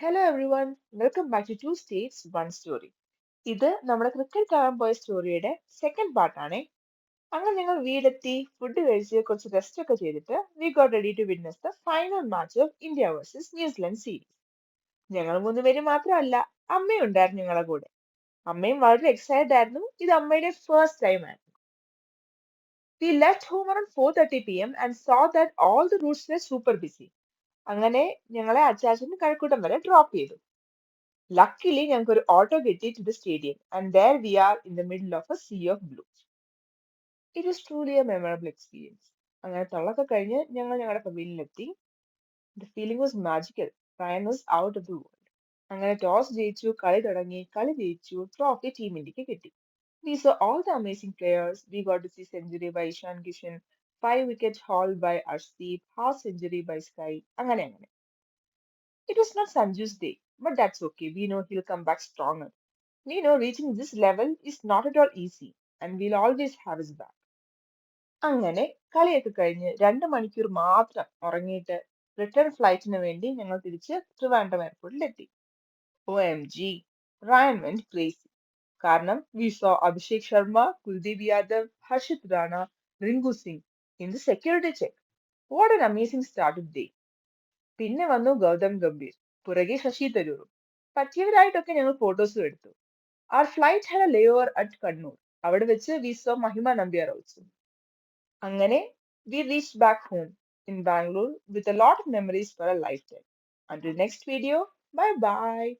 Hello everyone, welcome back to Two States, One Story. ഇത് നമ്മുടെ cricket കാണാൻ പോയ സ്റ്റോറിയുടെ സെക്കൻഡ് പാർട്ടാണേ. അങ്ങനെ ഞങ്ങൾ വീടെത്തി ഫുഡ് കഴിച്ച് കുറച്ച് റെസ്റ്റ് ഒക്കെ ചെയ്തിട്ട് we got ready to witness the final match of India versus New Zealand series. ഞങ്ങൾ മൂന്നുപേരും മാത്രമല്ല, അമ്മയും ഉണ്ടായിരുന്നു ഞങ്ങളുടെ കൂടെ. അമ്മയും വളരെ എക്സൈറ്റഡ് ആയിരുന്നു. ഇത് അമ്മയുടെ ഫസ്റ്റ് ടൈം ആയിരുന്നു. We left home around 4:30 p.m. and saw that all the routes were super busy. അങ്ങനെ ഞങ്ങളെ അച്ചാച്ചൻ കഴക്കൂട്ടം വരെ ഡ്രോപ്പ് ചെയ്തു. Luckily, ഞങ്ങൾക്ക് ഒരു ഓട്ടോ കിട്ടി to the stadium, and there we are in the middle of a sea of blue. It was truly a memorable experience. അങ്ങനെ തൊള്ളൊക്കെ കഴിഞ്ഞ് ഞങ്ങൾ ഞങ്ങളുടെ പവലിയനിലെത്തി. The feeling was magical. Ryan was out of the world. അങ്ങനെ toss ജയിച്ചു, കളി തുടങ്ങി, കളി ജയിച്ചു, ട്രോഫി ടീം ഇന്ത്യക്ക് കിട്ടി. We saw all the amazing players. We got to see century by Ishan Kishan, 5 wicket haul by Arshdeep, half century by Sky. അങ്ങനെ അങ്ങനെ. It was not Sanju's day, but that's okay. We know he'll come back stronger. We know reaching this level is not at all easy, and we'll always have his back. അങ്ങനെ കളിയൊക്കെ കഴിഞ്ഞ് 2 മണിക്കൂർ മാത്രം ഉറങ്ങിയിട്ട് return ഫ്ലൈറ്റിന് വേണ്ടി ഞങ്ങൾ തിരിച്ച് Trivandrum എയർപോർട്ടിലെത്തി. OMG, Ryan went crazy. കാരണം we saw Abhishek Sharma, Kuldeep Yadav, Harshit Rana, Rinku Singh in the security check. What an amazing start of the day. പിന്നെ വന്നു ഗൗതം ഗംഭീർ, പുറകെ ശശി തരൂറും. പറ്റിയവരായിട്ടൊക്കെ ഞങ്ങൾ ഫോട്ടോസും എടുത്തു. Our flight had a layover at Kannur. അവിടെ വെച്ച് we saw Mahima Nambiar also. അങ്ങനെ we reached back home in Bangalore with a lot of memories for a lifetime. Until next video, bye bye.